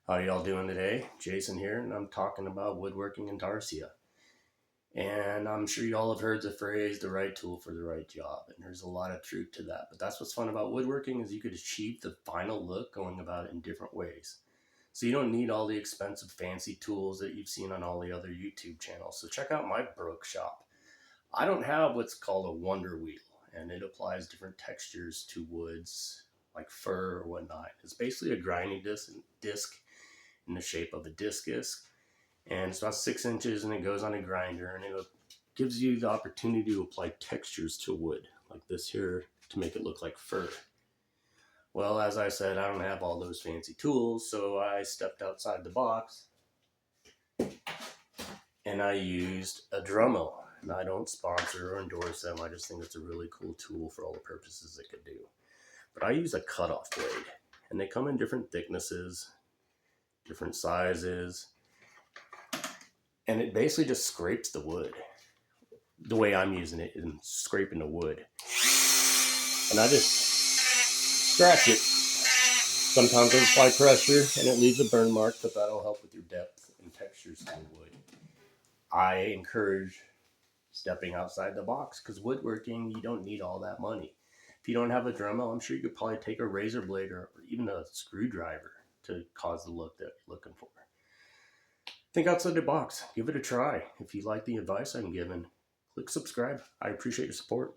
How y'all doing today? Jason here, and I'm talking about woodworking in Tarsia. And I'm sure y'all have heard the phrase, the right tool for the right job. And there's a lot of truth to that. But that's what's fun about woodworking is you could achieve the final look going about it in different ways. So you don't need all the expensive fancy tools that you've seen on all the other YouTube channels. So check out my broke shop. I don't have what's called a wonder wheel, and it applies different textures to woods like fir or whatnot. It's basically a grinding disc in the shape of a discus, and it's about 6 inches, and it goes on a grinder, and it gives you the opportunity to apply textures to wood like this here to make it look like fur. Well, as I said, I don't have all those fancy tools, so I stepped outside the box and I used a Dremel. And I don't sponsor or endorse them. I just think it's a really cool tool for all the purposes it could do. But I use a cutoff blade, and they come in different thicknesses, different sizes, and it basically just scrapes the wood. The way I'm using it is scraping the wood, and I just scratch it. Sometimes I apply pressure and it leaves a burn mark, but that'll help with your depth and textures of the wood. I encourage stepping outside the box because woodworking, you don't need all that money. If you don't have a Dremel, I'm sure you could probably take a razor blade or even a screwdriver to cause the look that you're looking for. Think outside the box. Give it a try. If you like the advice I'm giving, click subscribe. I appreciate your support.